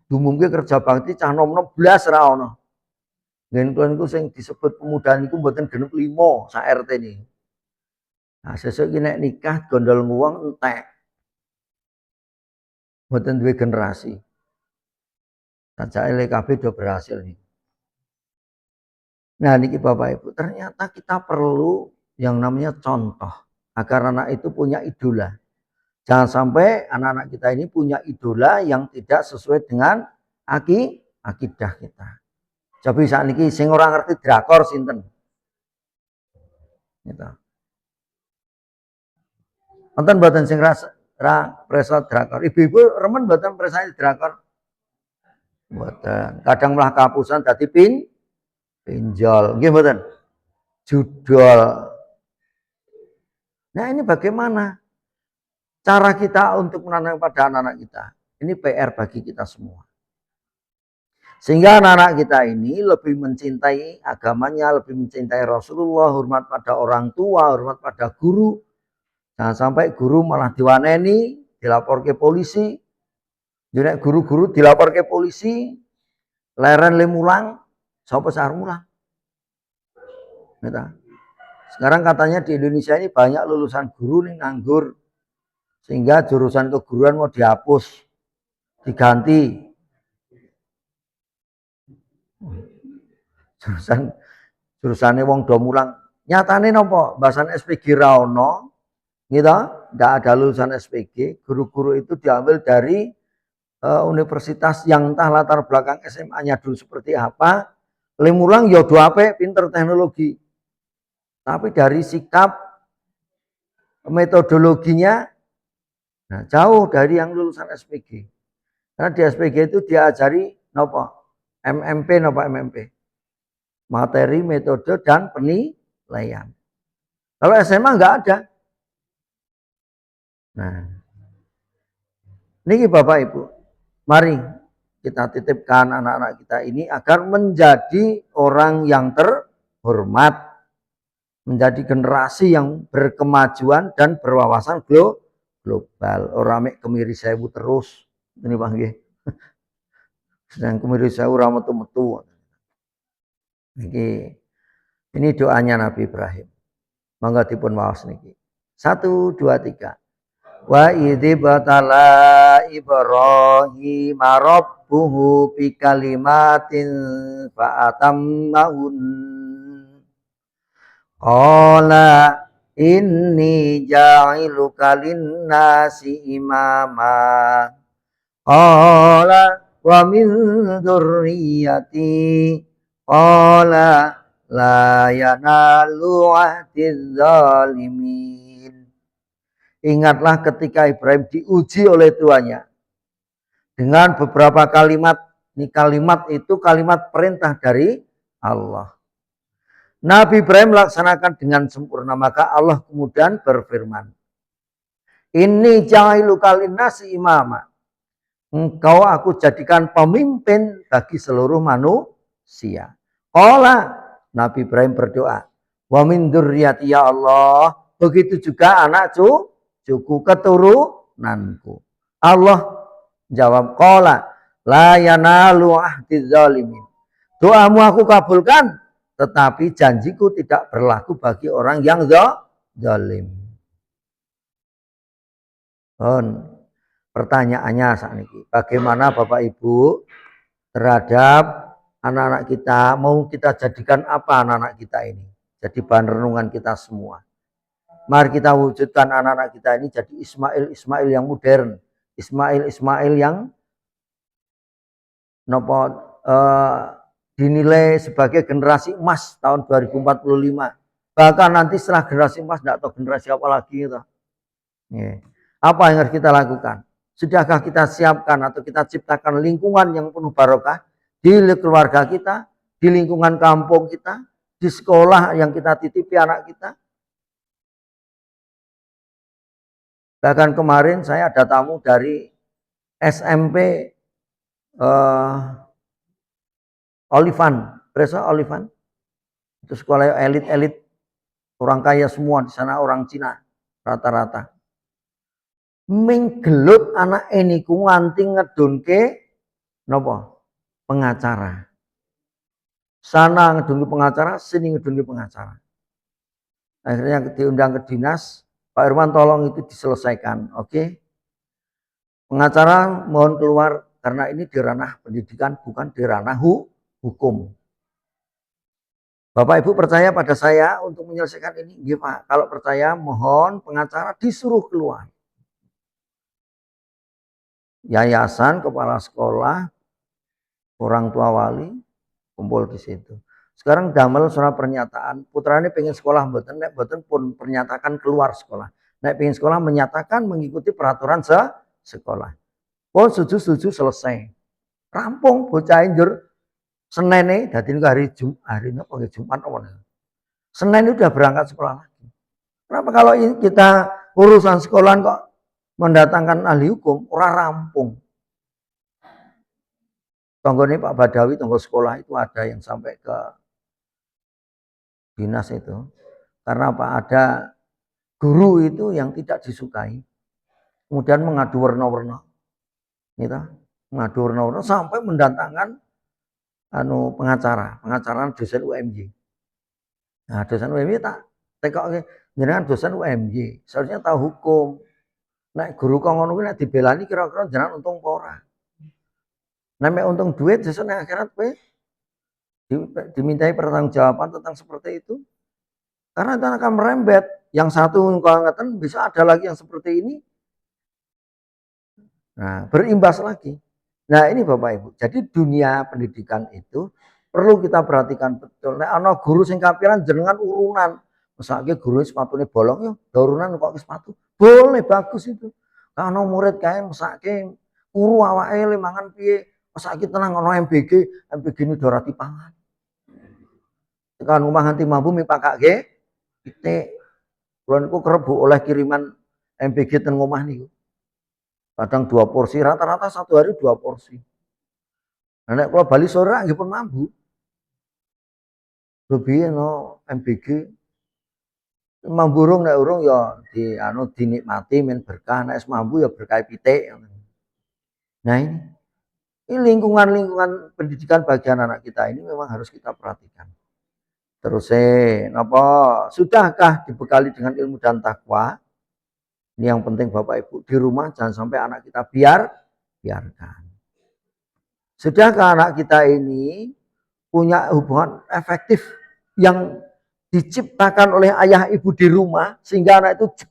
Dumungke kerja bakti cah nom-nom blas ora ana. Nggen kula niku sing disebut pemuda niku mboten genep 5 sak RT niki. Nah, sesuk iki nek nikah gondol nguwong entek. Mboten duwe generasi. Sajake LKB do berhasil nih. Nah, niki Bapak Ibu, ternyata kita perlu yang namanya contoh agar anak itu punya idola. Jangan sampai anak-anak kita ini punya idola yang tidak sesuai dengan akidah kita. Jadi saat ini sing ora ngerti drakor sinten. Gitu. Nonton mboten sing presa drakor. Ibu-ibu remen mboten presa drakor? Mboten. Kadang malah kapusan dadi pinjol. Nggih mboten? Judol. Nah, ini bagaimana cara kita untuk menanam pada anak-anak kita? Ini PR bagi kita semua. Sehingga anak-anak kita ini lebih mencintai agamanya, lebih mencintai Rasulullah, hormat pada orang tua, hormat pada guru. Jangan sampai guru malah diwaneni, dilapor ke polisi. Jadi guru-guru dilapor ke polisi, leren le mulang, sapa sar mulang. Sekarang katanya di Indonesia ini banyak lulusan guru nih nganggur. Sehingga jurusan keguruan mau dihapus, diganti. Jurusannya wong do mulang. Nyatane nopo? Bahasan SPG ra ono. Gitu, ndak ada lulusan SPG. Guru-guru itu diambil dari universitas yang entah latar belakang SMA-nya dulu seperti apa. Lemulang ya do ape pinter teknologi. Tapi dari sikap metodologinya nah, jauh dari yang lulusan SPG. Karena di SPG itu diajari nopo MMP nopo MMP. Materi, metode dan penilaian. Kalau SMA enggak ada. Nah, ini Bapak Ibu, mari kita titipkan anak-anak kita ini agar menjadi orang yang terhormat, menjadi generasi yang berkemajuan dan berwawasan global. Orang mek kemiri sewu terus, ini Bang nggih. Sedang kemiri sewu ora metu-metu. Ini doanya Nabi Ibrahim. Monggo dipun waos niki. 1 2 3. Wa idzi batala Ibrahim rabbuhu bi kalimatin fa atammahun. Qala inni ja'iluka lin-nasi imama. Qala wa min dzurriyyati. Qala la yanalu ahdiz zalimin. Ingatlah ketika Ibrahim diuji oleh tuannya dengan beberapa kalimat. Ini kalimat itu kalimat perintah dari Allah. Nabi Ibrahim melaksanakan dengan sempurna, maka Allah kemudian berfirman, Inni ja'iluka lin-nasi imama. Engkau aku jadikan pemimpin bagi seluruh manusia. Qala, Nabi Ibrahim berdoa, wa min dzurriyyati ya Allah, begitu juga anak cucu keturunanku. Allah jawab, qala la yanalu ahdiz zalimin. Doamu aku kabulkan, tetapi janjiku tidak berlaku bagi orang yang zalim. Pertanyaannya saat ini, bagaimana Bapak Ibu terhadap anak-anak kita? Mau kita jadikan apa anak-anak kita ini? Jadi bahan renungan kita semua. Mari kita wujudkan anak-anak kita ini jadi Ismail yang modern, Ismail yang dinilai sebagai generasi emas tahun 2045. Bahkan nanti setelah generasi emas tidak tahu generasi apa lagi gitu. Apa yang harus kita lakukan? Sudahkah kita siapkan atau kita ciptakan lingkungan yang penuh barokah di keluarga kita, di lingkungan kampung kita, di sekolah yang kita titipi anak kita? Bahkan kemarin saya ada tamu dari SMP Olivan, Presa Olivan. Itu sekolah elit-elit, orang kaya semua di sana, orang Cina rata-rata. Menggelut anak ini ku nganti ngedunke nopo pengacara. Sana ngedunke pengacara, sini ngedunke pengacara. Akhirnya diundang ke dinas, Pak Irwan tolong itu diselesaikan, oke? Pengacara mohon keluar karena ini di ranah pendidikan, bukan di ranah hukum. Bapak Ibu percaya pada saya untuk menyelesaikan ini? Ya, Pak. Kalau percaya mohon pengacara disuruh keluar. Yayasan, kepala sekolah, orang tua wali, kumpul di situ. Sekarang damel surat pernyataan, putranya pengen sekolah, mboten pun pernyatakan keluar sekolah. Nek pengen sekolah menyatakan mengikuti peraturan sekolah. Oh setuju selesai. Rampung bocah injur Senin dadi hari Jumat Senin itu udah berangkat sekolah lagi. Kenapa kalau kita urusan sekolah kok mendatangkan ahli hukum, orang rampung. Tonggo ini Pak Badawi, tonggo sekolah itu ada yang sampai ke dinas itu. Karena apa? Ada guru itu yang tidak disukai. Kemudian mengadu warna-warna. Gitu. Mengadu warna-warna sampai mendatangkan pengacara dosen UMY. Nah, dosen UMY tak tekok jenengan dosen UMY, seharusnya tahu hukum. Nek guru kok ngono kuwi nek dibelani kira-kira jenengan untung apa ora? Nek untung duit sesuk nek akhirat kowe dimintai pertanggungjawaban tentang seperti itu. Karena itu akan merembet. Yang satu kalau ngeten bisa ada lagi yang seperti ini. Nah, berimbas lagi. Nah, ini Bapak Ibu. Jadi dunia pendidikan itu perlu kita perhatikan betul. Nek ana guru sing kapiran jenengan urunan Mesake guru sepatune bolong yo, daurunan kok sepatu. Boleh bagus itu. Kalau murid kae mesake kuru awake le mangan piye? Mesake tenang ono MBG, MBG ini ora dipangan. Tekan omah nganti mampu mipakake pitik. Kula niku kerep oleh kiriman MBG ten omah niku. Kadang 2 porsi, rata-rata 1 hari 2 porsi. Nah, nek kula bali sore nggih pun mambu. Lho piye no MBG mamburung nek urung ya dinikmati men berkah, nek mambu ya berkah pitik. Nah ini lingkungan pendidikan bagi anak kita ini memang harus kita perhatikan. Terus sudahkah dibekali dengan ilmu dan takwa? Ini yang penting Bapak Ibu, di rumah jangan sampai anak kita biarkan. Sudahkah anak kita ini punya hubungan efektif yang diciptakan oleh ayah ibu di rumah sehingga anak itu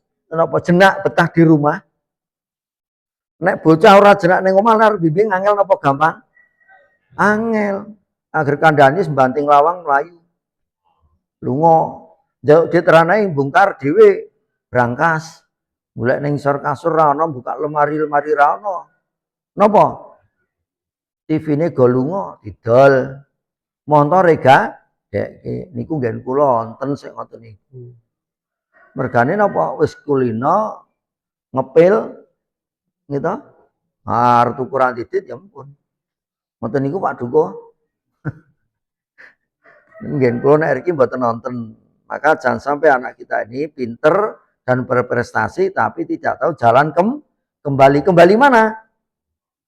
jenak betah di rumah? Nek bocah ora jenak ning omah arep bimbing angel napa gampang? Angel. Agar kandhane sembanting lawang mlayu. Lunga, njaluk diteranai bongkar dhewe brangkas. Golek ning isor kasur ra ono, buka lemari-lemari ra ono. Napa? TV-ne go lunga, didol. Montore niku nggen kula wonten sing ngoten niku. Mergane napa? Wis kulino ngepil gitu. Arep ukuran didit ya ampun. Ngoten niku Pak Duko. Nggih kula nek iki mboten nonton. Maka jangan sampai anak kita ini pinter dan berprestasi tapi tidak tahu jalan kembali. Kembali mana?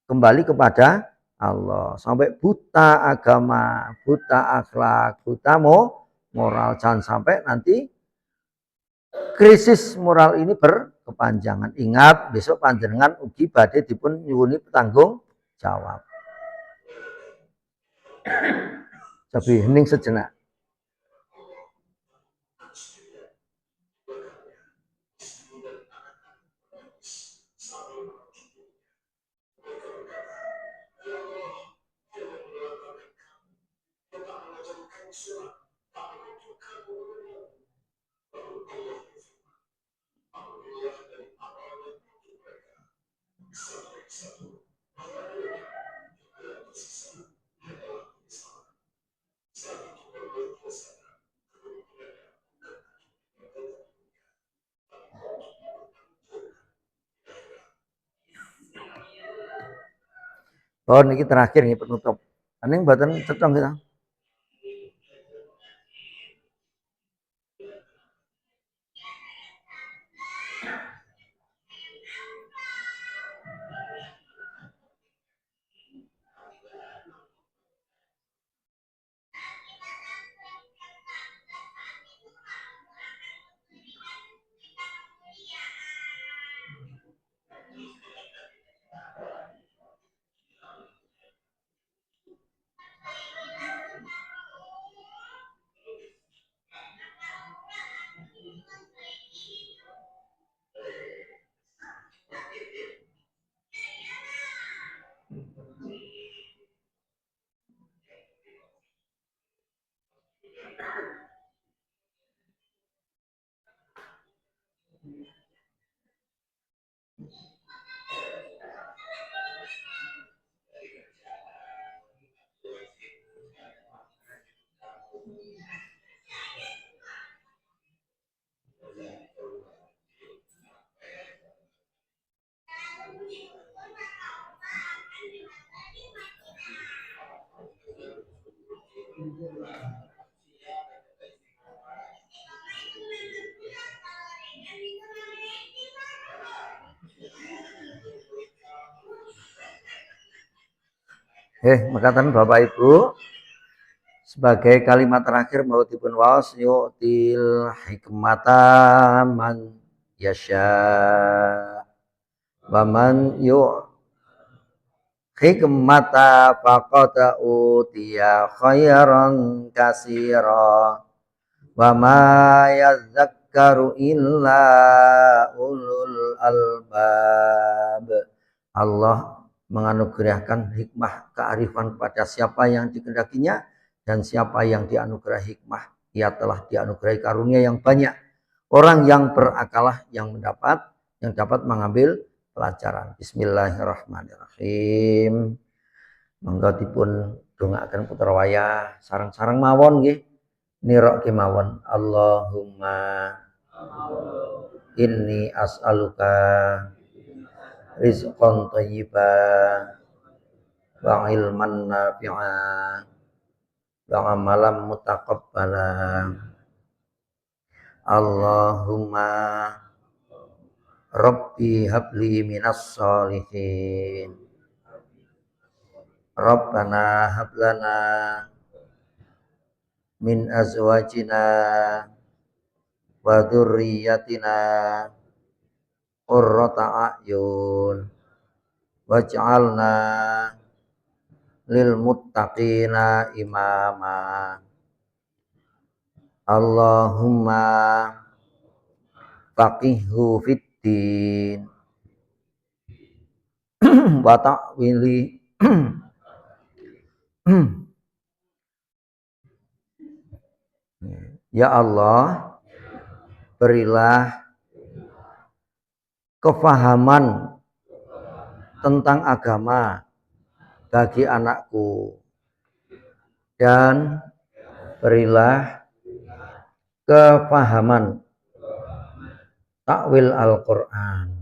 Kembali kepada Allah. Sampai buta agama, buta akhlak, buta moral. Jangan sampai nanti krisis moral ini berkepanjangan. Ingat besok panjenengan ugi badhe dipun nyuwuni petanggung jawab. Tapi hening sejenak. Oh niki terakhir nih penutup. Ini mboten cetha kita. Makatan Bapak Ibu, sebagai kalimat terakhir mau dipun waos yu'til hikmata man yasha wa man hikmata faqad utiya khairan katsira wa ma yadzakkaru illa ulul albab. Allah menganugerahkan hikmah kearifan pada siapa yang dikehendakinya dan siapa yang dianugerahi hikmah ia telah dianugerahi karunia yang banyak. Orang yang berakalah yang dapat mengambil pelajaran. Bismillahirrahmanirrahim. Monggo dipun dongaaken putra wayah sareng-sareng mawon nggih. Nira kemawon. Allahumma inni as'aluka rizqan thayyiban wa ilman nafi'an wa amalan mutaqabbalan. Allahumma Rabbi habli minas sholihin. Rabbana hablana min azwajina wa dzurriyyatina qurrata a'yun waj'alna lil muttaqina imama. Allahumma faqihhu fiddin wa ta'wili Ya Allah, berilah kefahaman tentang agama bagi anakku dan berilah kefahaman takwil Al-Quran.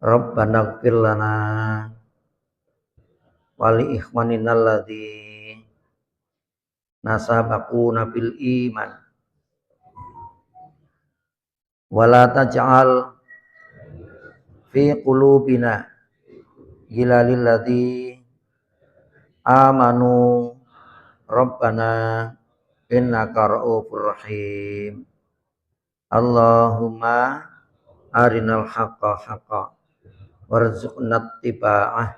Rabbana ighfir lana wa li ikhwanina alladzi nasabaquna bil iman wa la taj'al fi qulubina ghilal ladzi amanu Rabbana innaka ra'ufur rahim. Allahumma arinal haqqa haqqa warzuqna ittiba'ah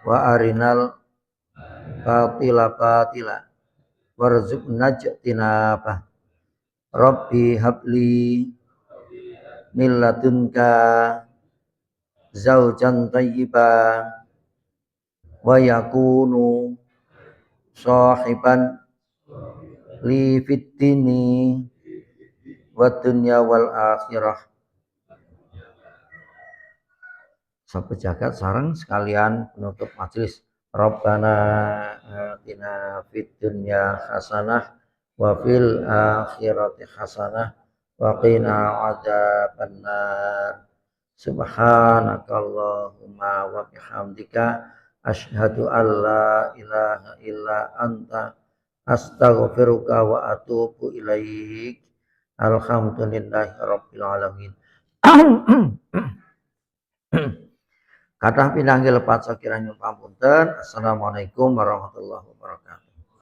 wa arinal batila batila warzuqna ijtinabah. Rabbi habli min ladunka zaujan thayyiban wa yakunu sahiban li fid dini wa dunya wal akhirah. Sahabat jagat sareng sekalian penutup majelis. Rabbana atina fid dunya hasanah wa fil akhirati hasanah wa qina adzabannar. Subhanakallahumma wa bihamdika asyhadu an la ilaha illa anta astaghfiruka wa atubu ilaik. Alhamdulillahi rabbil alamin. Kathah pinanggih lepat sakiranya pamunten. Assalamualaikum warahmatullahi wabarakatuh.